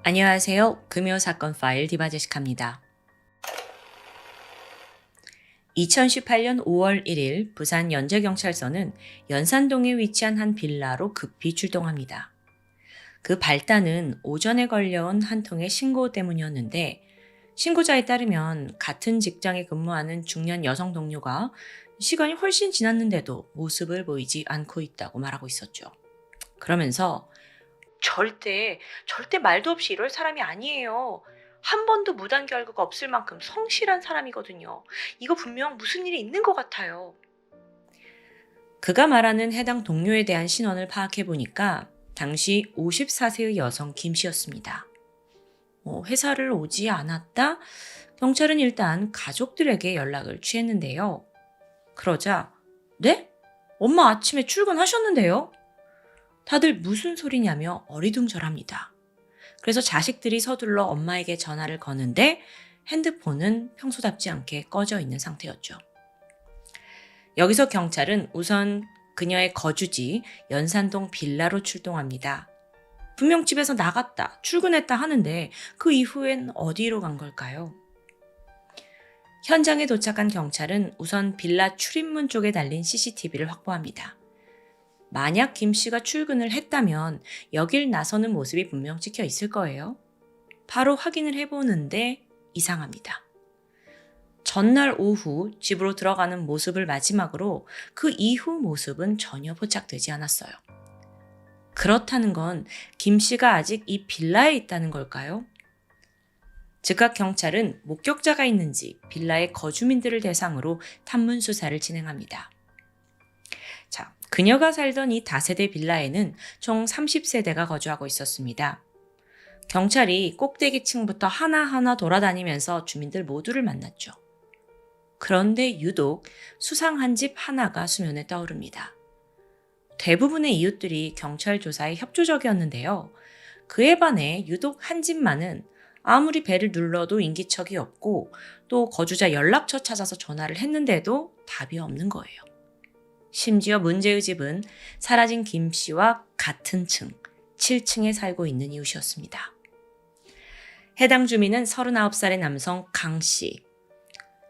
안녕하세요. 금요사건 파일 디바제식합니다. 2018년 5월 1일 부산 연제경찰서는 연산동에 위치한 한 빌라로 급히 출동합니다. 그 발단은 오전에 걸려온 한 통의 신고 때문이었는데 신고자에 따르면 같은 직장에 근무하는 중년 여성 동료가 시간이 훨씬 지났는데도 모습을 보이지 않고 있다고 말하고 있었죠. 그러면서 절대 말도 없이 이럴 사람이 아니에요. 한 번도 무단 결과가 없을 만큼 성실한 사람이거든요. 이거 분명 무슨 일이 있는 것 같아요. 그가 말하는 해당 동료에 대한 신원을 파악해 보니까 당시 54세의 여성 김 씨였습니다. 회사를 오지 않았다? 경찰은 일단 가족들에게 연락을 취했는데요. 그러자 네? 엄마 아침에 출근하셨는데요? 다들 무슨 소리냐며 어리둥절합니다. 그래서 자식들이 서둘러 엄마에게 전화를 거는데 핸드폰은 평소답지 않게 꺼져 있는 상태였죠. 여기서 경찰은 우선 그녀의 거주지 연산동 빌라로 출동합니다. 분명 집에서 나갔다, 출근했다 하는데 그 이후엔 어디로 간 걸까요? 현장에 도착한 경찰은 우선 빌라 출입문 쪽에 달린 CCTV를 확보합니다. 만약 김 씨가 출근을 했다면 여길 나서는 모습이 분명 찍혀 있을 거예요. 바로 확인을 해보는데 이상합니다. 전날 오후 집으로 들어가는 모습을 마지막으로 그 이후 모습은 전혀 포착되지 않았어요. 그렇다는 건 김 씨가 아직 이 빌라에 있다는 걸까요? 즉각 경찰은 목격자가 있는지 빌라의 거주민들을 대상으로 탐문 수사를 진행합니다. 자, 그녀가 살던 이 다세대 빌라에는 총 30세대가 거주하고 있었습니다. 경찰이 꼭대기층부터 하나하나 돌아다니면서 주민들 모두를 만났죠. 그런데 유독 수상한 집 하나가 수면에 떠오릅니다. 대부분의 이웃들이 경찰 조사에 협조적이었는데요. 그에 반해 유독 한 집만은 아무리 벨을 눌러도 인기척이 없고 또 거주자 연락처 찾아서 전화를 했는데도 답이 없는 거예요. 심지어 문제의 집은 사라진 김 씨와 같은 층, 7층에 살고 있는 이웃이었습니다. 해당 주민은 39살의 남성 강 씨.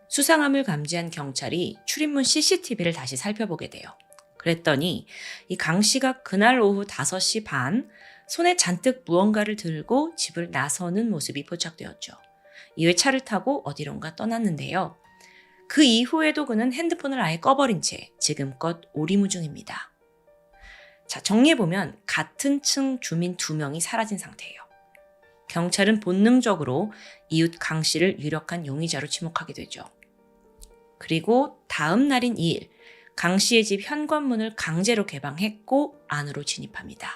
수상함을 감지한 경찰이 출입문 CCTV를 다시 살펴보게 돼요. 그랬더니 이 강 씨가 그날 오후 5시 반 손에 잔뜩 무언가를 들고 집을 나서는 모습이 포착되었죠. 이후에 차를 타고 어디론가 떠났는데요. 그 이후에도 그는 핸드폰을 아예 꺼버린 채 지금껏 오리무중입니다. 자, 정리해보면 같은 층 주민 2명이 사라진 상태예요. 경찰은 본능적으로 이웃 강 씨를 유력한 용의자로 지목하게 되죠. 그리고 다음 날인 2일, 강 씨의 집 현관문을 강제로 개방했고 안으로 진입합니다.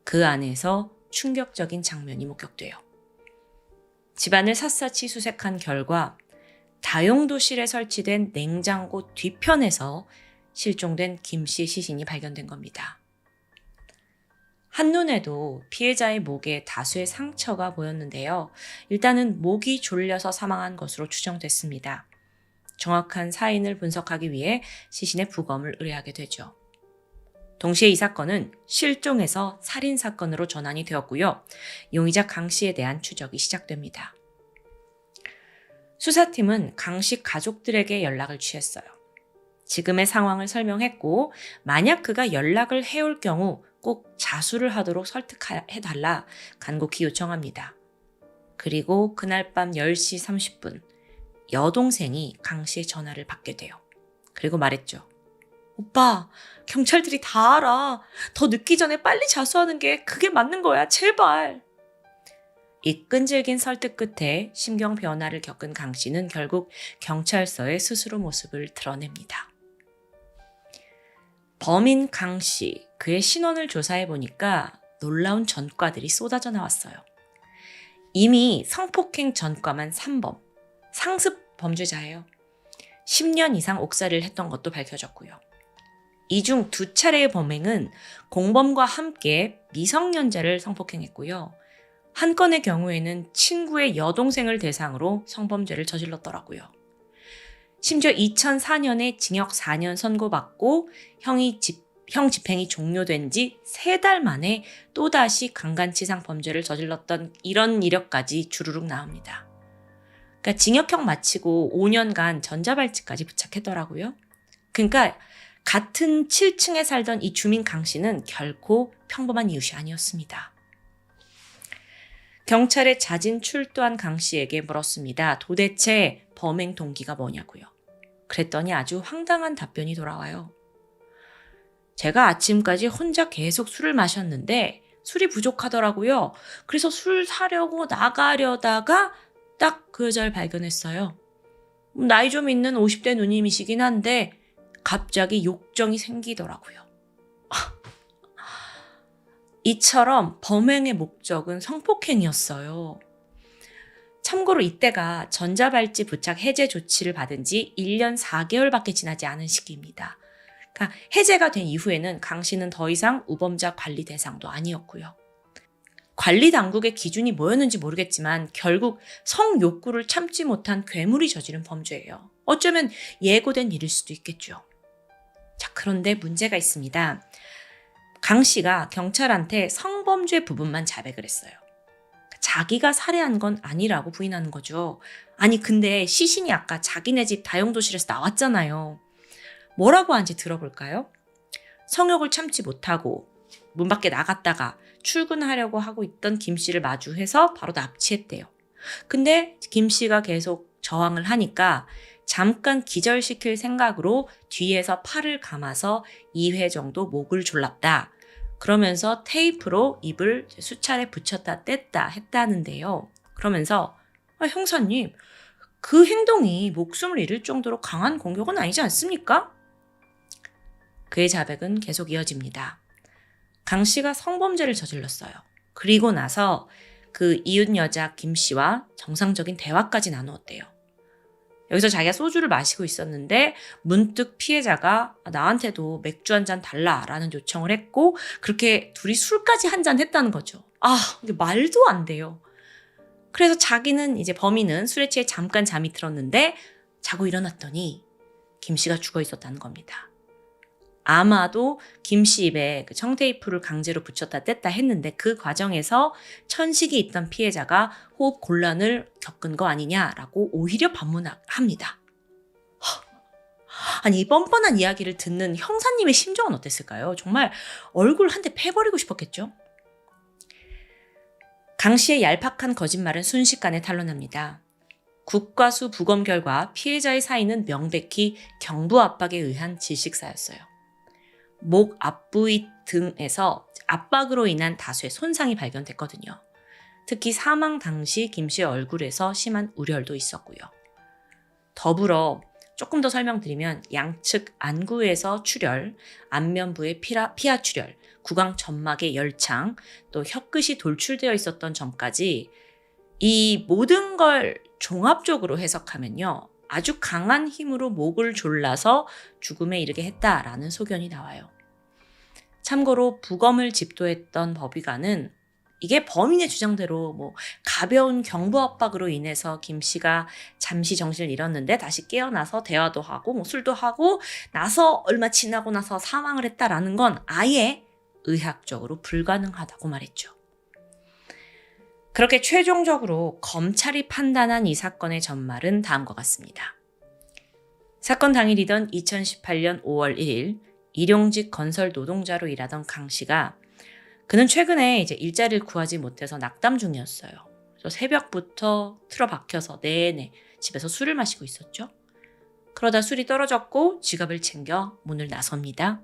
그 안에서 충격적인 장면이 목격돼요. 집안을 샅샅이 수색한 결과 다용도실에 설치된 냉장고 뒤편에서 실종된 김 씨 시신이 발견된 겁니다. 한눈에도 피해자의 목에 다수의 상처가 보였는데요. 일단은 목이 졸려서 사망한 것으로 추정됐습니다. 정확한 사인을 분석하기 위해 시신의 부검을 의뢰하게 되죠. 동시에 이 사건은 실종에서 살인사건으로 전환이 되었고요. 용의자 강 씨에 대한 추적이 시작됩니다. 수사팀은 강 씨 가족들에게 연락을 취했어요. 지금의 상황을 설명했고 만약 그가 연락을 해올 경우 꼭 자수를 하도록 설득해달라 간곡히 요청합니다. 그리고 그날 밤 10시 30분 여동생이 강 씨의 전화를 받게 돼요. 그리고 말했죠. 오빠, 경찰들이 다 알아. 더 늦기 전에 빨리 자수하는 게 그게 맞는 거야. 제발. 이 끈질긴 설득 끝에 심경 변화를 겪은 강 씨는 결국 경찰서에 스스로 모습을 드러냅니다. 범인 강 씨, 그의 신원을 조사해 보니까 놀라운 전과들이 쏟아져 나왔어요. 이미 성폭행 전과만 3범, 상습 범죄자예요. 10년 이상 옥살이를 했던 것도 밝혀졌고요. 이 중 2차례의 범행은 공범과 함께 미성년자를 성폭행했고요. 한 건의 경우에는 친구의 여동생을 대상으로 성범죄를 저질렀더라고요. 심지어 2004년에 징역 4년 선고받고 형이 형 집행이 종료된 지 3달 만에 또다시 강간치상 범죄를 저질렀던 이런 이력까지 주르륵 나옵니다. 그러니까 징역형 마치고 5년간 전자발찌까지 부착했더라고요. 그러니까 같은 7층에 살던 이 주민 강 씨는 결코 평범한 이웃이 아니었습니다. 경찰에 자진 출두한 강 씨에게 물었습니다. 도대체 범행 동기가 뭐냐고요. 그랬더니 아주 황당한 답변이 돌아와요. 제가 아침까지 혼자 계속 술을 마셨는데 술이 부족하더라고요. 그래서 술 사려고 나가려다가 딱 그 여자를 발견했어요. 나이 좀 있는 50대 누님이시긴 한데 갑자기 욕정이 생기더라고요. 이처럼 범행의 목적은 성폭행이었어요. 참고로 이때가 전자발찌 부착 해제 조치를 받은 지 1년 4개월밖에 지나지 않은 시기입니다. 그러니까 해제가 된 이후에는 강 씨는 더 이상 우범자 관리 대상도 아니었고요. 관리 당국의 기준이 뭐였는지 모르겠지만 결국 성욕구를 참지 못한 괴물이 저지른 범죄예요. 어쩌면 예고된 일일 수도 있겠죠. 자, 그런데 문제가 있습니다. 강 씨가 경찰한테 성범죄 부분만 자백을 했어요. 자기가 살해한 건 아니라고 부인하는 거죠. 아니 근데 시신이 아까 자기네 집 다용도실에서 나왔잖아요. 뭐라고 하는지 들어볼까요? 성욕을 참지 못하고 문 밖에 나갔다가 출근하려고 하고 있던 김 씨를 마주해서 바로 납치했대요. 근데 김 씨가 계속 저항을 하니까 잠깐 기절시킬 생각으로 뒤에서 팔을 감아서 2회 정도 목을 졸랐다. 그러면서 테이프로 입을 수차례 붙였다 뗐다 했다는데요. 그러면서 형사님, 그 행동이 목숨을 잃을 정도로 강한 공격은 아니지 않습니까? 그의 자백은 계속 이어집니다. 강 씨가 성범죄를 저질렀어요. 그리고 나서 그 이웃 여자 김 씨와 정상적인 대화까지 나누었대요. 여기서 자기가 소주를 마시고 있었는데 문득 피해자가 나한테도 맥주 한 잔 달라라는 요청을 했고 그렇게 둘이 술까지 한 잔 했다는 거죠. 이게 말도 안 돼요. 그래서 자기는 이제 범인은 술에 취해 잠깐 잠이 들었는데 자고 일어났더니 김 씨가 죽어 있었다는 겁니다. 아마도 김 씨 입에 그 청테이프를 강제로 붙였다 뗐다 했는데 그 과정에서 천식이 있던 피해자가 호흡 곤란을 겪은 거 아니냐라고 오히려 반문합니다. 아니 이 뻔뻔한 이야기를 듣는 형사님의 심정은 어땠을까요? 정말 얼굴 한 대 패버리고 싶었겠죠? 강 씨의 얄팍한 거짓말은 순식간에 탄로납니다. 국과수 부검 결과 피해자의 사인은 명백히 경부 압박에 의한 질식사였어요. 목 앞부위 등에서 압박으로 인한 다수의 손상이 발견됐거든요. 특히 사망 당시 김 씨의 얼굴에서 심한 우열도 있었고요. 더불어 조금 더 설명드리면 양측 안구에서 출혈, 안면부의 피하 출혈, 구강 점막의 열창, 또 혀끝이 돌출되어 있었던 점까지 이 모든 걸 종합적으로 해석하면요. 아주 강한 힘으로 목을 졸라서 죽음에 이르게 했다라는 소견이 나와요. 참고로 부검을 집도했던 법의관은 이게 범인의 주장대로 가벼운 경부 압박으로 인해서 김 씨가 잠시 정신을 잃었는데 다시 깨어나서 대화도 하고 술도 하고 나서 얼마 지나고 나서 사망을 했다라는 건 아예 의학적으로 불가능하다고 말했죠. 그렇게 최종적으로 검찰이 판단한 이 사건의 전말은 다음과 같습니다. 사건 당일이던 2018년 5월 1일 일용직 건설 노동자로 일하던 강 씨가 그는 최근에 이제 일자리를 구하지 못해서 낙담 중이었어요. 그래서 새벽부터 틀어박혀서 내내 집에서 술을 마시고 있었죠. 그러다 술이 떨어졌고 지갑을 챙겨 문을 나섭니다.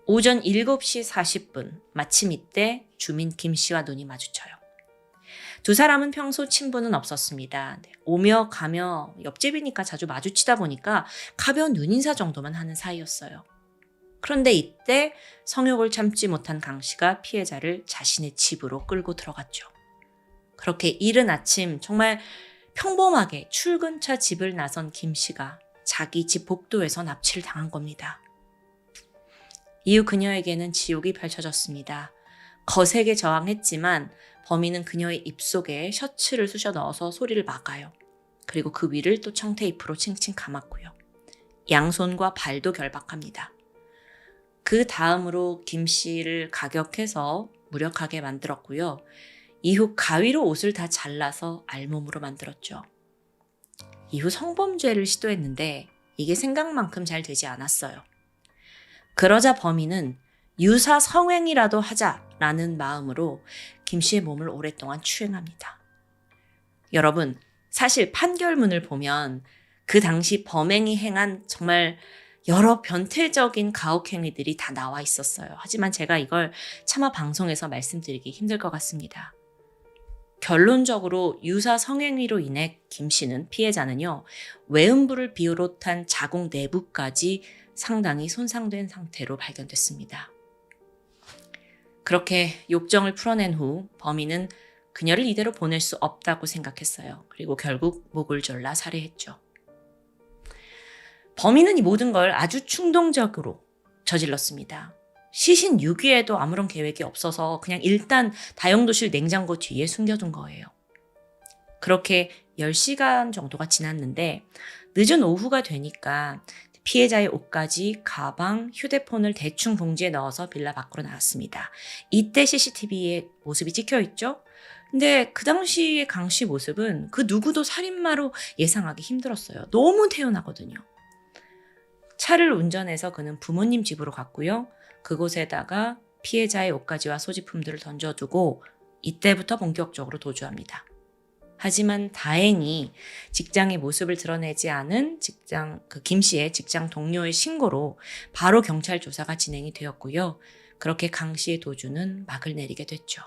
오전 7시 40분 마침 이때 주민 김 씨와 눈이 마주쳐요. 두 사람은 평소 친분은 없었습니다. 오며 가며 옆집이니까 자주 마주치다 보니까 가벼운 눈인사 정도만 하는 사이였어요. 그런데 이때 성욕을 참지 못한 강 씨가 피해자를 자신의 집으로 끌고 들어갔죠. 그렇게 이른 아침 정말 평범하게 출근차 집을 나선 김 씨가 자기 집 복도에서 납치를 당한 겁니다. 이후 그녀에게는 지옥이 펼쳐졌습니다. 거세게 저항했지만 범인은 그녀의 입속에 셔츠를 쑤셔 넣어서 소리를 막아요. 그리고 그 위를 또 청테이프로 칭칭 감았고요. 양손과 발도 결박합니다. 그 다음으로 김 씨를 가격해서 무력하게 만들었고요. 이후 가위로 옷을 다 잘라서 알몸으로 만들었죠. 이후 성범죄를 시도했는데 이게 생각만큼 잘 되지 않았어요. 그러자 범인은 유사 성행이라도 하자라는 마음으로 김 씨의 몸을 오랫동안 추행합니다. 여러분, 사실 판결문을 보면 그 당시 범행이 행한 정말 여러 변태적인 가혹행위들이 다 나와 있었어요. 하지만 제가 이걸 차마 방송에서 말씀드리기 힘들 것 같습니다. 결론적으로 유사 성행위로 인해 김 씨는 피해자는요, 외음부를 비롯한 자궁 내부까지 상당히 손상된 상태로 발견됐습니다. 그렇게 욕정을 풀어낸 후 범인은 그녀를 이대로 보낼 수 없다고 생각했어요. 그리고 결국 목을 졸라 살해했죠. 범인은 이 모든 걸 아주 충동적으로 저질렀습니다. 시신 6위에도 아무런 계획이 없어서 그냥 일단 다용도실 냉장고 뒤에 숨겨둔 거예요. 그렇게 10시간 정도가 지났는데 늦은 오후가 되니까 피해자의 옷가지, 가방, 휴대폰을 대충 봉지에 넣어서 빌라 밖으로 나왔습니다. 이때 CCTV에 모습이 찍혀있죠? 근데 그 당시의 강 씨 모습은 그 누구도 살인마로 예상하기 힘들었어요. 너무 태연하거든요. 차를 운전해서 그는 부모님 집으로 갔고요. 그곳에다가 피해자의 옷가지와 소지품들을 던져두고 이때부터 본격적으로 도주합니다. 하지만 다행히 직장의 모습을 드러내지 않은 김 씨의 직장 동료의 신고로 바로 경찰 조사가 진행이 되었고요. 그렇게 강 씨의 도주는 막을 내리게 됐죠.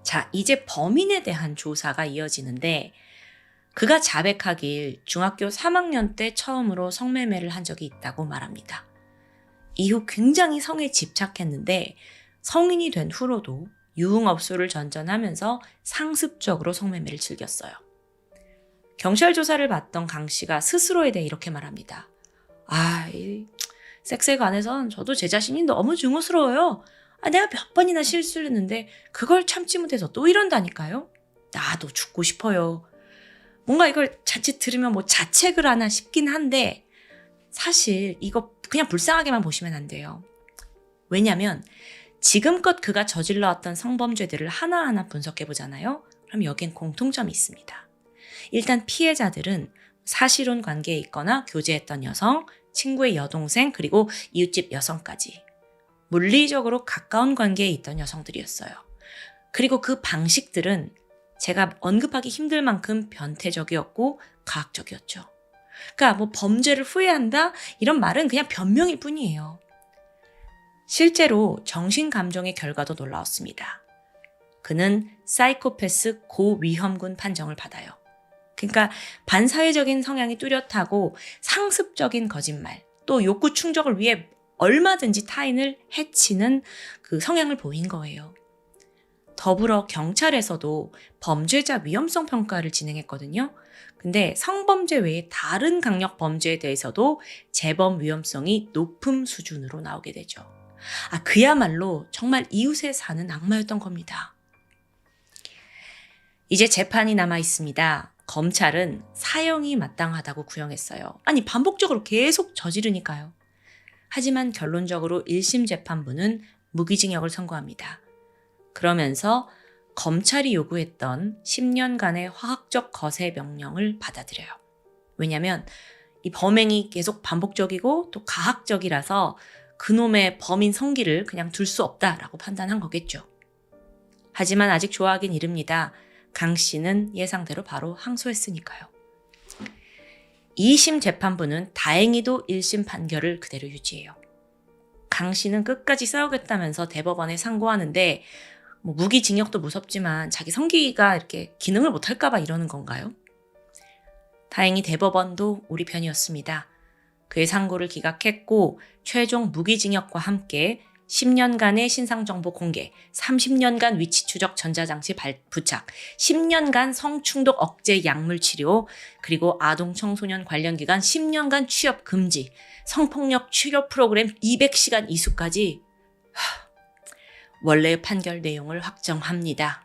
자, 이제 범인에 대한 조사가 이어지는데 그가 자백하길 중학교 3학년 때 처음으로 성매매를 한 적이 있다고 말합니다. 이후 굉장히 성에 집착했는데 성인이 된 후로도 유흥업소를 전전하면서 상습적으로 성매매를 즐겼어요. 경찰 조사를 받던 강 씨가 스스로에 대해 이렇게 말합니다. 이 섹스에 관해선 저도 제 자신이 너무 증오스러워요. 내가 몇 번이나 실수를 했는데 그걸 참지 못해서 또 이런다니까요. 나도 죽고 싶어요. 뭔가 이걸 자칫 들으면 자책을 하나 싶긴 한데 사실 이거 그냥 불쌍하게만 보시면 안 돼요. 왜냐면 지금껏 그가 저질러왔던 성범죄들을 하나하나 분석해보잖아요. 그럼 여긴 공통점이 있습니다. 일단 피해자들은 사실혼 관계에 있거나 교제했던 여성, 친구의 여동생, 그리고 이웃집 여성까지 물리적으로 가까운 관계에 있던 여성들이었어요. 그리고 그 방식들은 제가 언급하기 힘들 만큼 변태적이었고 가학적이었죠. 그러니까 범죄를 후회한다? 이런 말은 그냥 변명일 뿐이에요. 실제로 정신감정의 결과도 놀라웠습니다. 그는 사이코패스 고위험군 판정을 받아요. 그러니까 반사회적인 성향이 뚜렷하고 상습적인 거짓말, 또 욕구 충족을 위해 얼마든지 타인을 해치는 그 성향을 보인 거예요. 더불어 경찰에서도 범죄자 위험성 평가를 진행했거든요. 근데 성범죄 외에 다른 강력 범죄에 대해서도 재범 위험성이 높은 수준으로 나오게 되죠. 그야말로 정말 이웃에 사는 악마였던 겁니다. 이제 재판이 남아 있습니다. 검찰은 사형이 마땅하다고 구형했어요. 반복적으로 계속 저지르니까요. 하지만 결론적으로 1심 재판부는 무기징역을 선고합니다. 그러면서 검찰이 요구했던 10년간의 화학적 거세 명령을 받아들여요. 왜냐하면 이 범행이 계속 반복적이고 또 가학적이라서 그놈의 범인 성기를 그냥 둘 수 없다라고 판단한 거겠죠. 하지만 아직 좋아하긴 이릅니다. 강 씨는 예상대로 바로 항소했으니까요. 2심 재판부는 다행히도 1심 판결을 그대로 유지해요. 강 씨는 끝까지 싸우겠다면서 대법원에 상고하는데 무기징역도 무섭지만 자기 성기가 이렇게 기능을 못할까 봐 이러는 건가요? 다행히 대법원도 우리 편이었습니다. 그의 상고를 기각했고 최종 무기징역과 함께 10년간의 신상정보 공개, 30년간 위치 추적 전자장치 부착, 10년간 성충독 억제 약물 치료, 그리고 아동 청소년 관련 기관 10년간 취업 금지, 성폭력 치료 프로그램 200시간 이수까지 원래의 판결 내용을 확정합니다.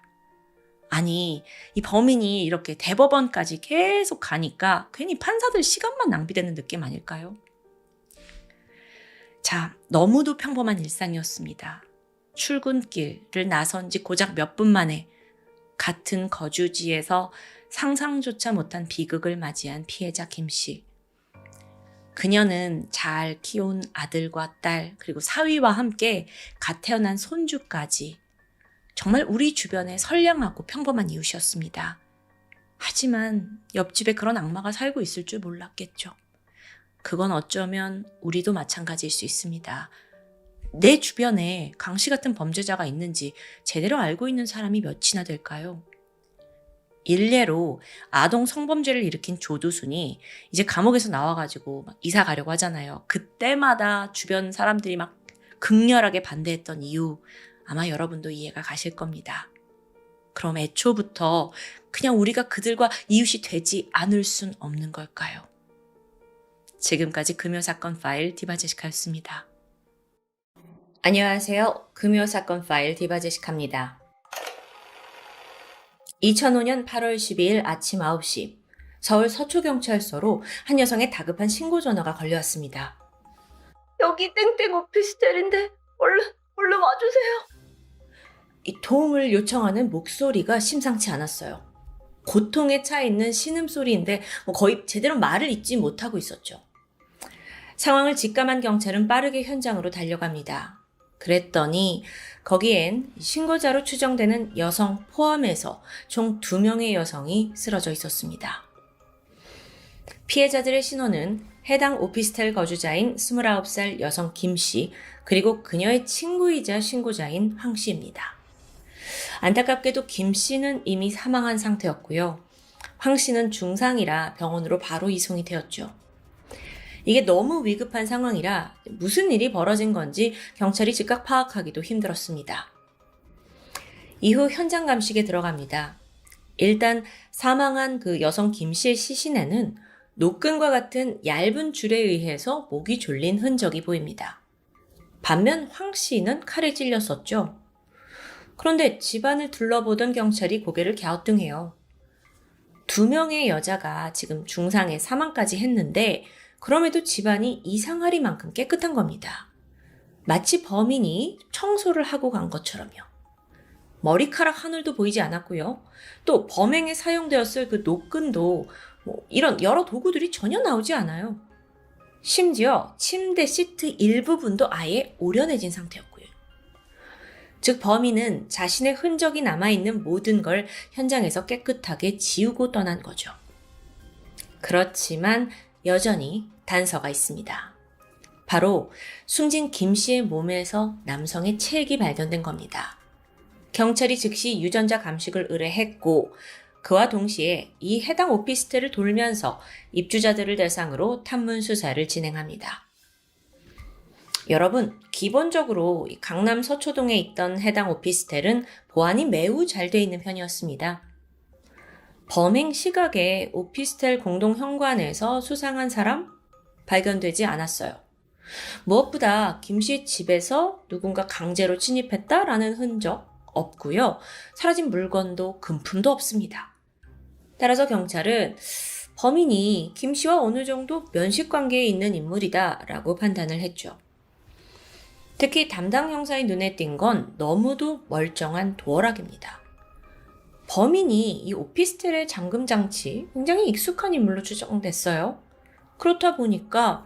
이 범인이 이렇게 대법원까지 계속 가니까 괜히 판사들 시간만 낭비되는 느낌 아닐까요? 자, 너무도 평범한 일상이었습니다. 출근길을 나선 지 고작 몇 분 만에 같은 거주지에서 상상조차 못한 비극을 맞이한 피해자 김 씨. 그녀는 잘 키운 아들과 딸, 그리고 사위와 함께 갓 태어난 손주까지 정말 우리 주변에 선량하고 평범한 이웃이었습니다. 하지만 옆집에 그런 악마가 살고 있을 줄 몰랐겠죠. 그건 어쩌면 우리도 마찬가지일 수 있습니다. 내 주변에 강씨 같은 범죄자가 있는지 제대로 알고 있는 사람이 몇이나 될까요? 일례로 아동 성범죄를 일으킨 조두순이 이제 감옥에서 나와가지고 막 이사 가려고 하잖아요. 그때마다 주변 사람들이 막 극렬하게 반대했던 이유, 아마 여러분도 이해가 가실 겁니다. 그럼 애초부터 그냥 우리가 그들과 이웃이 되지 않을 순 없는 걸까요? 지금까지 금요사건 파일 디바제시카였습니다. 안녕하세요. 금요사건 파일 디바제시카입니다. 2005년 8월 12일 아침 9시 서울 서초경찰서로 한 여성의 다급한 신고 전화가 걸려왔습니다. 여기 땡땡 오피스텔인데 얼른 와주세요. 이 도움을 요청하는 목소리가 심상치 않았어요. 고통에 차 있는 신음소리인데 거의 제대로 말을 잇지 못하고 있었죠. 상황을 직감한 경찰은 빠르게 현장으로 달려갑니다. 그랬더니 거기엔 신고자로 추정되는 여성 포함해서 총 2명의 여성이 쓰러져 있었습니다. 피해자들의 신원은 해당 오피스텔 거주자인 29살 여성 김 씨, 그리고 그녀의 친구이자 신고자인 황 씨입니다. 안타깝게도 김 씨는 이미 사망한 상태였고요. 황 씨는 중상이라 병원으로 바로 이송이 되었죠. 이게 너무 위급한 상황이라 무슨 일이 벌어진 건지 경찰이 즉각 파악하기도 힘들었습니다. 이후 현장 감식에 들어갑니다. 일단 사망한 그 여성 김 씨의 시신에는 노끈과 같은 얇은 줄에 의해서 목이 졸린 흔적이 보입니다. 반면 황 씨는 칼에 찔렸었죠. 그런데 집안을 둘러보던 경찰이 고개를 갸우뚱해요. 2명의 여자가 지금 중상에 사망까지 했는데 그럼에도 집안이 이상하리만큼 깨끗한 겁니다. 마치 범인이 청소를 하고 간 것처럼요. 머리카락 하늘도 보이지 않았고요. 또 범행에 사용되었을 그 노끈도 이런 여러 도구들이 전혀 나오지 않아요. 심지어 침대 시트 일부분도 아예 오려내진 상태였고요. 즉 범인은 자신의 흔적이 남아있는 모든 걸 현장에서 깨끗하게 지우고 떠난 거죠. 그렇지만 여전히 단서가 있습니다. 바로 숨진 김 씨의 몸에서 남성의 체액이 발견된 겁니다. 경찰이 즉시 유전자 감식을 의뢰했고 그와 동시에 이 해당 오피스텔을 돌면서 입주자들을 대상으로 탐문 수사를 진행합니다. 여러분, 기본적으로 강남 서초동에 있던 해당 오피스텔은 보안이 매우 잘 돼 있는 편이었습니다. 범행 시각에 오피스텔 공동 현관에서 수상한 사람 발견되지 않았어요. 무엇보다 김 씨 집에서 누군가 강제로 침입했다라는 흔적 없고요. 사라진 물건도 금품도 없습니다. 따라서 경찰은 범인이 김 씨와 어느 정도 면식 관계에 있는 인물이다라고 판단을 했죠. 특히 담당 형사의 눈에 띈 건 너무도 멀쩡한 도어락입니다. 범인이 이 오피스텔의 잠금 장치 굉장히 익숙한 인물로 추정됐어요. 그렇다 보니까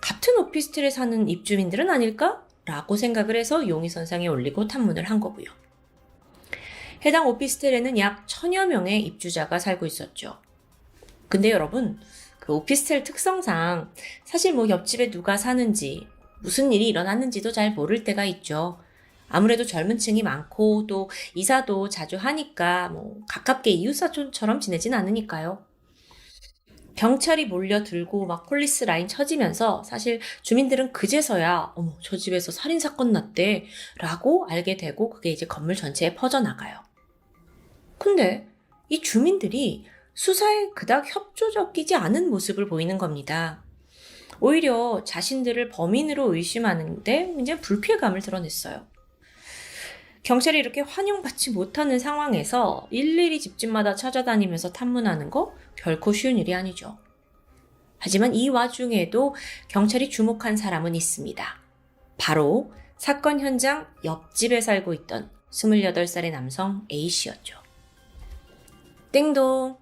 같은 오피스텔에 사는 입주민들은 아닐까? 라고 생각을 해서 용의선상에 올리고 탐문을 한 거고요. 해당 오피스텔에는 약 1000여 명의 입주자가 살고 있었죠. 근데 여러분, 그 오피스텔 특성상 사실 옆집에 누가 사는지 무슨 일이 일어났는지도 잘 모를 때가 있죠. 아무래도 젊은 층이 많고 또 이사도 자주 하니까 가깝게 이웃사촌처럼 지내진 않으니까요. 경찰이 몰려들고 폴리스 라인 쳐지면서 사실 주민들은 그제서야 저 집에서 살인사건 났대 라고 알게 되고 그게 이제 건물 전체에 퍼져나가요. 근데 이 주민들이 수사에 그닥 협조적이지 않은 모습을 보이는 겁니다. 오히려 자신들을 범인으로 의심하는데 이제 불쾌감을 드러냈어요. 경찰이 이렇게 환영받지 못하는 상황에서 일일이 집집마다 찾아다니면서 탐문하는 거 결코 쉬운 일이 아니죠. 하지만 이 와중에도 경찰이 주목한 사람은 있습니다. 바로 사건 현장 옆집에 살고 있던 28살의 남성 A씨였죠. 띵동,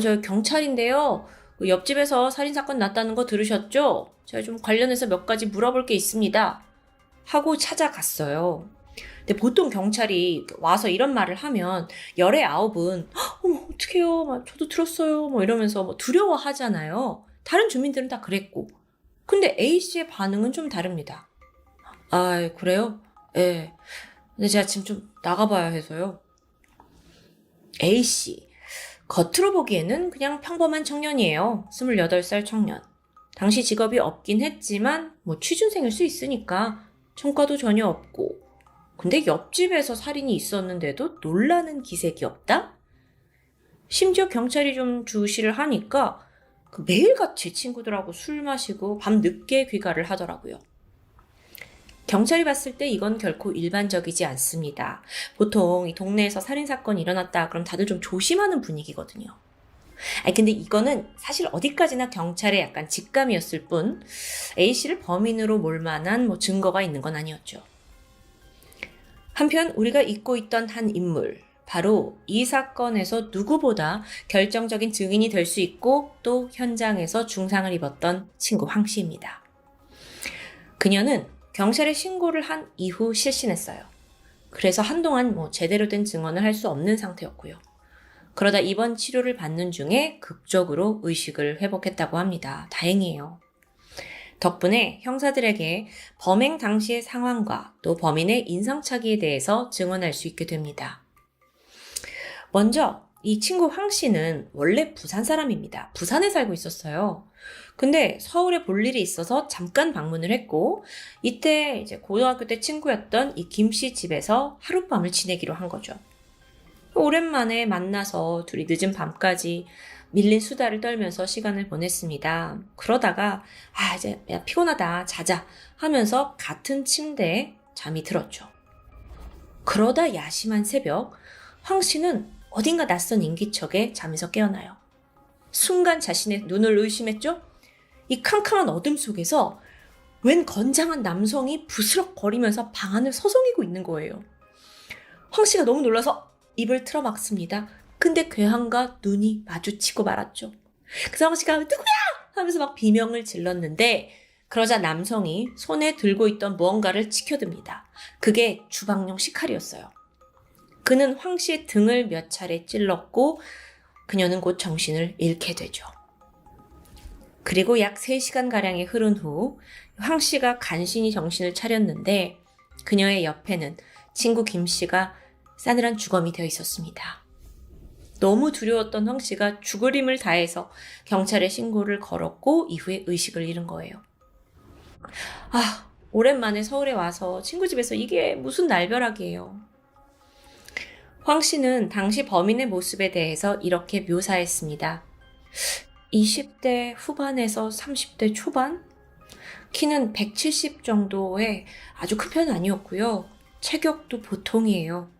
저 경찰인데요. 옆집에서 살인사건 났다는 거 들으셨죠? 제가 좀 관련해서 몇 가지 물어볼 게 있습니다. 하고 찾아갔어요. 근데 보통 경찰이 와서 이런 말을 하면 열의 아홉은 어머 어떡해요, 저도 들었어요, 이러면서 두려워하잖아요. 다른 주민들은 다 그랬고. 근데 A씨의 반응은 좀 다릅니다. 아, 그래요? 예. 근데 제가 지금 좀 나가봐야 해서요. A씨, 겉으로 보기에는 그냥 평범한 청년이에요. 28살 청년. 당시 직업이 없긴 했지만 취준생일 수 있으니까 성과도 전혀 없고. 근데 옆집에서 살인이 있었는데도 놀라는 기색이 없다? 심지어 경찰이 좀 주시를 하니까 매일같이 친구들하고 술 마시고 밤 늦게 귀가를 하더라고요. 경찰이 봤을 때 이건 결코 일반적이지 않습니다. 보통 이 동네에서 살인사건이 일어났다 그럼 다들 좀 조심하는 분위기거든요. 근데 이거는 사실 어디까지나 경찰의 약간 직감이었을 뿐 A씨를 범인으로 몰 만한 증거가 있는 건 아니었죠. 한편 우리가 잊고 있던 한 인물, 바로 이 사건에서 누구보다 결정적인 증인이 될 수 있고 또 현장에서 중상을 입었던 친구 황씨입니다. 그녀는 경찰에 신고를 한 이후 실신했어요. 그래서 한동안 제대로 된 증언을 할 수 없는 상태였고요. 그러다 입원 치료를 받는 중에 극적으로 의식을 회복했다고 합니다. 다행이에요. 덕분에 형사들에게 범행 당시의 상황과 또 범인의 인상착의에 대해서 증언할 수 있게 됩니다. 먼저 이 친구 황 씨는 원래 부산 사람입니다. 부산에 살고 있었어요. 근데 서울에 볼 일이 있어서 잠깐 방문을 했고 이때 이제 고등학교 때 친구였던 이 김 씨 집에서 하룻밤을 지내기로 한 거죠. 오랜만에 만나서 둘이 늦은 밤까지 밀린 수다를 떨면서 시간을 보냈습니다. 그러다가 이제 야, 피곤하다 자자 하면서 같은 침대에 잠이 들었죠. 그러다 야심한 새벽 황 씨는 어딘가 낯선 인기척에 잠에서 깨어나요. 순간 자신의 눈을 의심했죠. 이 캄캄한 어둠 속에서 웬 건장한 남성이 부스럭거리면서 방 안을 서성이고 있는 거예요. 황 씨가 너무 놀라서 입을 틀어막습니다. 근데 괴한과 눈이 마주치고 말았죠. 그래서 황 씨가 누구야? 하면서 막 비명을 질렀는데 그러자 남성이 손에 들고 있던 무언가를 치켜듭니다. 그게 주방용 식칼이었어요. 그는 황 씨의 등을 몇 차례 찔렀고 그녀는 곧 정신을 잃게 되죠. 그리고 약 3시간가량이 흐른 후 황 씨가 간신히 정신을 차렸는데 그녀의 옆에는 친구 김 씨가 싸늘한 주검이 되어 있었습니다. 너무 두려웠던 황 씨가 죽을 힘을 다해서 경찰에 신고를 걸었고 이후에 의식을 잃은 거예요. 오랜만에 서울에 와서 친구 집에서 이게 무슨 날벼락이에요. 황 씨는 당시 범인의 모습에 대해서 이렇게 묘사했습니다. 20대 후반에서 30대 초반? 키는 170 정도의 아주 큰 편은 아니었고요. 체격도 보통이에요.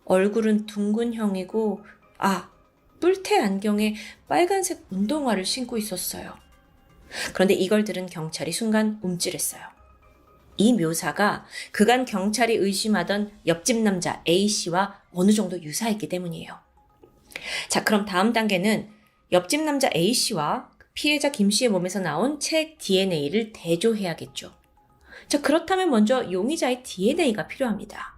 얼굴은 둥근형이고 뿔테 안경에 빨간색 운동화를 신고 있었어요. 그런데 이걸 들은 경찰이 순간 움찔했어요. 이 묘사가 그간 경찰이 의심하던 옆집 남자 A씨와 어느 정도 유사했기 때문이에요. 자, 그럼 다음 단계는 옆집 남자 A씨와 피해자 김씨의 몸에서 나온 책 DNA를 대조해야겠죠. 자, 그렇다면 먼저 용의자의 DNA가 필요합니다.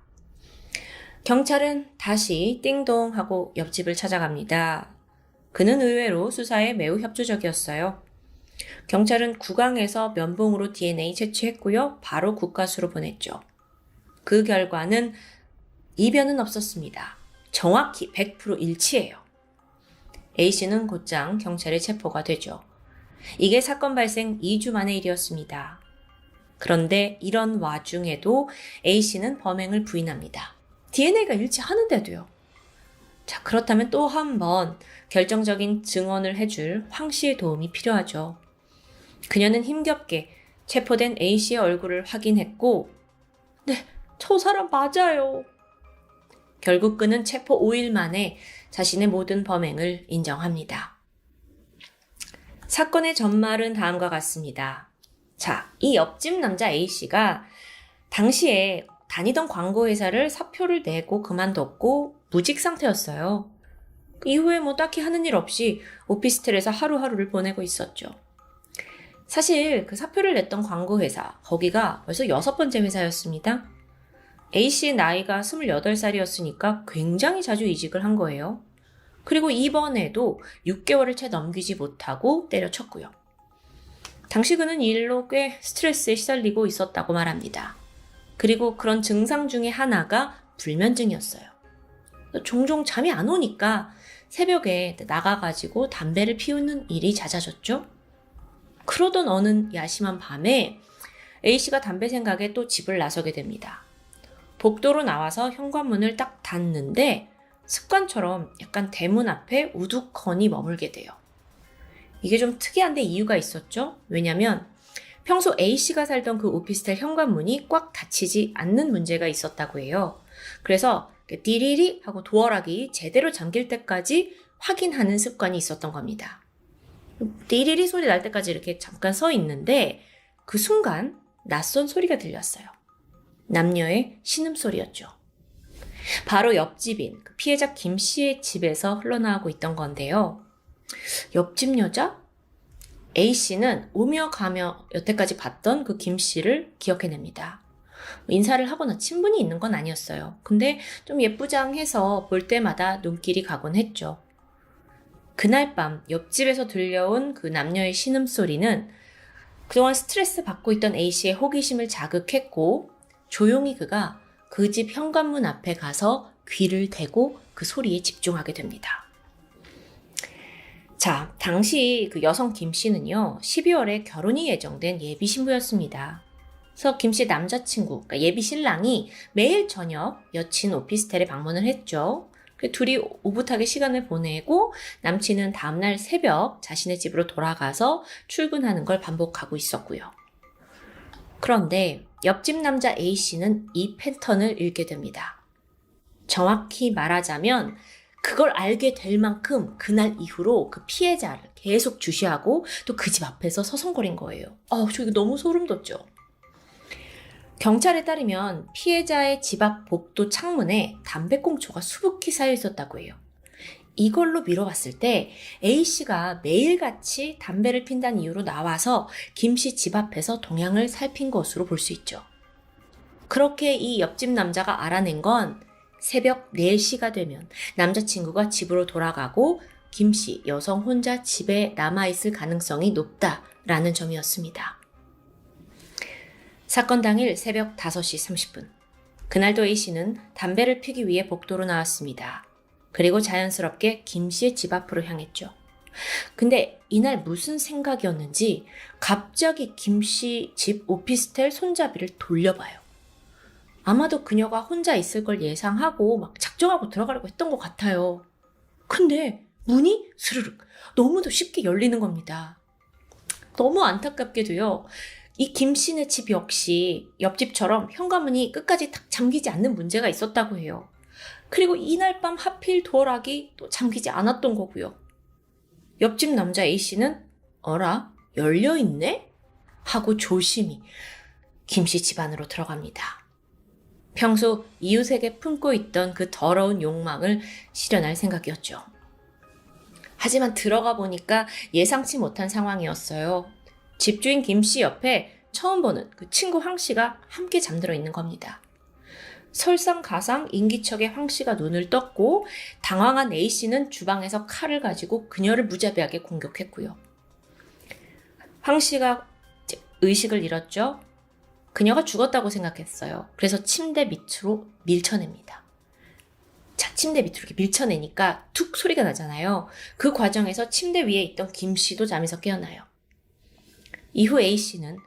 경찰은 다시 띵동 하고 옆집을 찾아갑니다. 그는 의외로 수사에 매우 협조적이었어요. 경찰은 구강에서 면봉으로 DNA 채취했고요. 바로 국과수로 보냈죠. 그 결과는 이변은 없었습니다. 정확히 100% 일치해요. A씨는 곧장 경찰에 체포가 되죠. 이게 사건 발생 2주 만의 일이었습니다. 그런데 이런 와중에도 A씨는 범행을 부인합니다. DNA가 일치하는데도요. 자, 그렇다면 또 한 번 결정적인 증언을 해줄 황 씨의 도움이 필요하죠. 그녀는 힘겹게 체포된 A씨의 얼굴을 확인했고 네, 저 사람 맞아요. 결국 그는 체포 5일 만에 자신의 모든 범행을 인정합니다. 사건의 전말은 다음과 같습니다. 자, 이 옆집 남자 A씨가 당시에 다니던 광고회사를 사표를 내고 그만뒀고 무직 상태였어요. 이후에 뭐 딱히 하는 일 없이 오피스텔에서 하루하루를 보내고 있었죠. 사실 그 사표를 냈던 광고회사, 거기가 벌써 6번째 회사였습니다. A씨의 나이가 28살이었으니까 굉장히 자주 이직을 한 거예요. 그리고 이번에도 6개월을 채 넘기지 못하고 때려쳤고요. 당시 그는 일로 꽤 스트레스에 시달리고 있었다고 말합니다. 그리고 그런 증상 중에 하나가 불면증이었어요. 종종 잠이 안 오니까 새벽에 나가가지고 담배를 피우는 일이 잦아졌죠. 그러던 어느 야심한 밤에 A씨가 담배 생각에 또 집을 나서게 됩니다. 복도로 나와서 현관문을 딱 닫는데 습관처럼 약간 대문 앞에 우두커니 머물게 돼요. 이게 좀 특이한데 이유가 있었죠. 왜냐면 평소 A씨가 살던 그 오피스텔 현관문이 꽉 닫히지 않는 문제가 있었다고 해요. 그래서 띠리리 하고 도어락이 제대로 잠길 때까지 확인하는 습관이 있었던 겁니다. 띠리리 소리 날 때까지 이렇게 잠깐 서 있는데 그 순간 낯선 소리가 들렸어요. 남녀의 신음소리였죠. 바로 옆집인 그 피해자 김 씨의 집에서 흘러나오고 있던 건데요. 옆집 여자? A 씨는 오며 가며 여태까지 봤던 그 김 씨를 기억해냅니다. 인사를 하거나 친분이 있는 건 아니었어요. 근데 좀 예쁘장해서 볼 때마다 눈길이 가곤 했죠. 그날 밤 옆집에서 들려온 그 남녀의 신음소리는 그동안 스트레스 받고 있던 A 씨의 호기심을 자극했고 조용히 그가 그 집 현관문 앞에 가서 귀를 대고 그 소리에 집중하게 됩니다. 자, 당시 그 여성 김 씨는요, 12월에 결혼이 예정된 예비 신부였습니다. 그래서 김 씨의 남자친구, 그러니까 예비 신랑이 매일 저녁 여친 오피스텔에 방문을 했죠. 둘이 오붓하게 시간을 보내고 남친은 다음날 새벽 자신의 집으로 돌아가서 출근하는 걸 반복하고 있었고요. 그런데 옆집 남자 A씨는 이 패턴을 읽게 됩니다. 정확히 말하자면 그걸 알게 될 만큼 그날 이후로 그 피해자를 계속 주시하고 또 그 집 앞에서 서성거린 거예요. 저 이거 너무 소름 돋죠? 경찰에 따르면 피해자의 집 앞 복도 창문에 담배꽁초가 수북히 쌓여 있었다고 해요. 이걸로 미뤄봤을 때 A씨가 매일같이 담배를 핀다는 이유로 나와서 김씨 집 앞에서 동향을 살핀 것으로 볼 수 있죠. 그렇게 이 옆집 남자가 알아낸 건 새벽 4시가 되면 남자친구가 집으로 돌아가고 김씨 여성 혼자 집에 남아있을 가능성이 높다라는 점이었습니다. 사건 당일 새벽 5시 30분. 그날도 A씨는 담배를 피기 위해 복도로 나왔습니다. 그리고 자연스럽게 김씨의 집 앞으로 향했죠. 근데 이날 무슨 생각이었는지 갑자기 김씨 집 오피스텔 손잡이를 돌려봐요. 아마도 그녀가 혼자 있을 걸 예상하고 막 작정하고 들어가려고 했던 것 같아요. 근데 문이 스르륵 너무도 쉽게 열리는 겁니다. 너무 안타깝게도요. 이 김 씨네 집 역시 옆집처럼 현관문이 끝까지 딱 잠기지 않는 문제가 있었다고 해요. 그리고 이날 밤 하필 도어락이 또 잠기지 않았던 거고요. 옆집 남자 A씨는 어라? 열려있네? 하고 조심히 김씨 집 안으로 들어갑니다. 평소 이웃에게 품고 있던 그 더러운 욕망을 실현할 생각이었죠. 하지만 들어가 보니까 예상치 못한 상황이었어요. 집주인 김씨 옆에 처음 보는 그 친구 황씨가 함께 잠들어 있는 겁니다. 설상가상 인기척에 황씨가 눈을 떴고 당황한 A씨는 주방에서 칼을 가지고 그녀를 무자비하게 공격했고요. 황씨가 의식을 잃었죠. 그녀가 죽었다고 생각했어요. 그래서 침대 밑으로 밀쳐냅니다. 자, 침대 밑으로 이렇게 밀쳐내니까 툭 소리가 나잖아요. 그 과정에서 침대 위에 있던 김씨도 잠에서 깨어나요. 이후 A씨는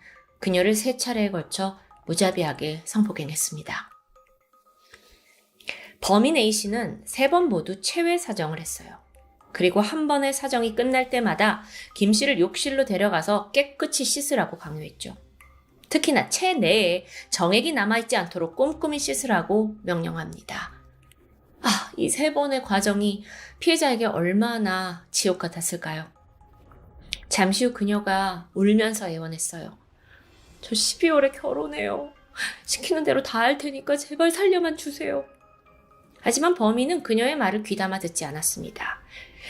그녀를 3차례에 걸쳐 무자비하게 성폭행했습니다. 범인 A씨는 3번 모두 체외 사정을 했어요. 그리고 한 번의 사정이 끝날 때마다 김씨를 욕실로 데려가서 깨끗이 씻으라고 강요했죠. 특히나 체내에 정액이 남아있지 않도록 꼼꼼히 씻으라고 명령합니다. 이 3번의 과정이 피해자에게 얼마나 지옥 같았을까요? 잠시 후 그녀가 울면서 애원했어요. 저 12월에 결혼해요. 시키는 대로 다 할 테니까 제발 살려만 주세요. 하지만 범인은 그녀의 말을 귀담아 듣지 않았습니다.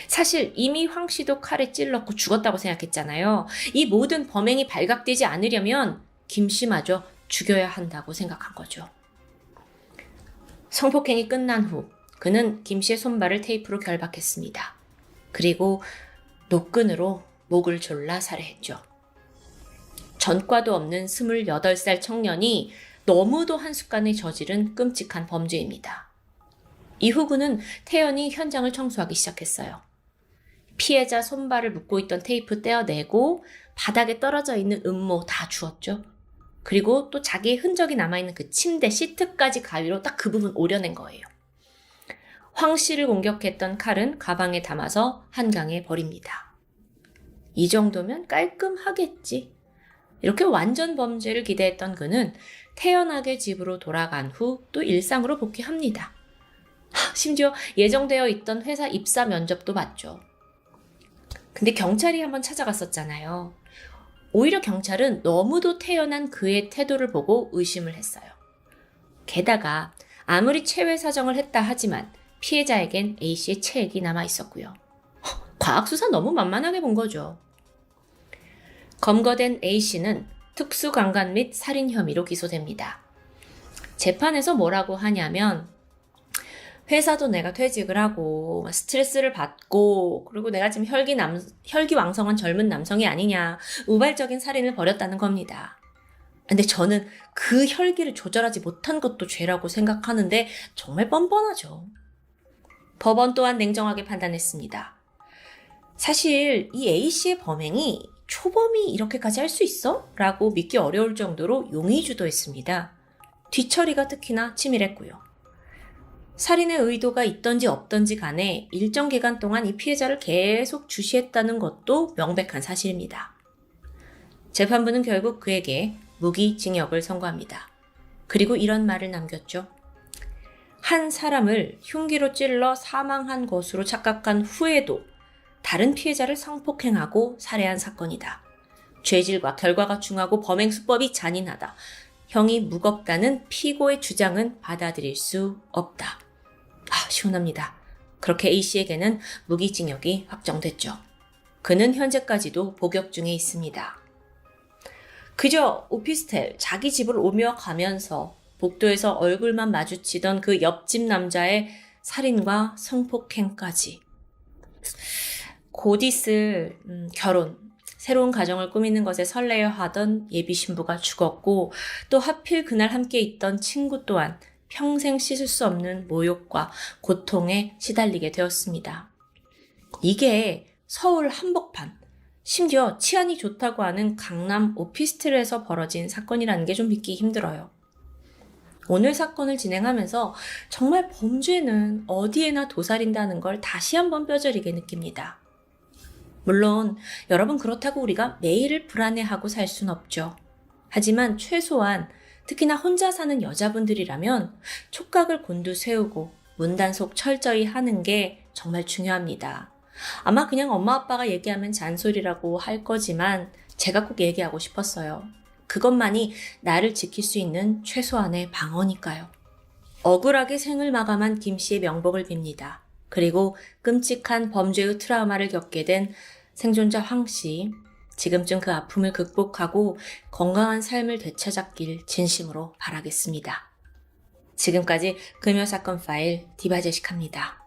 사실 이미 황 씨도 칼에 찔렀고 죽었다고 생각했잖아요. 이 모든 범행이 발각되지 않으려면 김 씨마저 죽여야 한다고 생각한 거죠. 성폭행이 끝난 후 그는 김 씨의 손발을 테이프로 결박했습니다. 그리고 노끈으로 목을 졸라 살해했죠. 전과도 없는 28살 청년이 너무도 한순간에 저지른 끔찍한 범죄입니다. 이후 그는 태연히 현장을 청소하기 시작했어요. 피해자 손발을 묶고 있던 테이프 떼어내고 바닥에 떨어져 있는 음모 다 주웠죠. 그리고 또 자기의 흔적이 남아있는 그 침대 시트까지 가위로 딱 그 부분 오려낸 거예요. 황 씨를 공격했던 칼은 가방에 담아서 한강에 버립니다. 이 정도면 깔끔하겠지. 이렇게 완전 범죄를 기대했던 그는 태연하게 집으로 돌아간 후 또 일상으로 복귀합니다. 심지어 예정되어 있던 회사 입사 면접도 봤죠. 근데 경찰이 한번 찾아갔었잖아요. 오히려 경찰은 너무도 태연한 그의 태도를 보고 의심을 했어요. 게다가 아무리 체외 사정을 했다 하지만 피해자에겐 A씨의 체액이 남아 있었고요. 과학수사 너무 만만하게 본 거죠. 검거된 A씨는 특수강간 및 살인 혐의로 기소됩니다. 재판에서 뭐라고 하냐면 회사도 내가 퇴직을 하고 스트레스를 받고 그리고 내가 지금 혈기왕성한 젊은 남성이 아니냐 우발적인 살인을 벌였다는 겁니다. 근데 저는 그 혈기를 조절하지 못한 것도 죄라고 생각하는데 정말 뻔뻔하죠. 법원 또한 냉정하게 판단했습니다. 사실 이 A씨의 범행이 초범이 이렇게까지 할 수 있어? 라고 믿기 어려울 정도로 용의주도했습니다. 뒤처리가 특히나 치밀했고요. 살인의 의도가 있던지 없던지 간에 일정 기간 동안 이 피해자를 계속 주시했다는 것도 명백한 사실입니다. 재판부는 결국 그에게 무기징역을 선고합니다. 그리고 이런 말을 남겼죠. 한 사람을 흉기로 찔러 사망한 것으로 착각한 후에도 다른 피해자를 성폭행하고 살해한 사건이다. 죄질과 결과가 중하고 범행 수법이 잔인하다. 형이 무겁다는 피고의 주장은 받아들일 수 없다. 시원합니다. 그렇게 A씨에게는 무기징역이 확정됐죠. 그는 현재까지도 복역 중에 있습니다. 그저 오피스텔 자기 집을 오며 가면서 복도에서 얼굴만 마주치던 그 옆집 남자의 살인과 성폭행까지. 곧 있을 결혼, 새로운 가정을 꾸미는 것에 설레어 하던 예비 신부가 죽었고 또 하필 그날 함께 있던 친구 또한 평생 씻을 수 없는 모욕과 고통에 시달리게 되었습니다. 이게 서울 한복판, 심지어 치안이 좋다고 하는 강남 오피스텔에서 벌어진 사건이라는 게 좀 믿기 힘들어요. 오늘 사건을 진행하면서 정말 범죄는 어디에나 도사린다는 걸 다시 한번 뼈저리게 느낍니다. 물론 여러분 그렇다고 우리가 매일을 불안해하고 살 순 없죠. 하지만 최소한 특히나 혼자 사는 여자분들이라면 촉각을 곤두세우고 문단속 철저히 하는 게 정말 중요합니다. 아마 그냥 엄마 아빠가 얘기하면 잔소리라고 할 거지만 제가 꼭 얘기하고 싶었어요. 그것만이 나를 지킬 수 있는 최소한의 방어니까요. 억울하게 생을 마감한 김 씨의 명복을 빕니다. 그리고 끔찍한 범죄의 트라우마를 겪게 된 생존자 황 씨, 지금쯤 그 아픔을 극복하고 건강한 삶을 되찾았길 진심으로 바라겠습니다. 지금까지 금요사건 파일 디바제식합니다.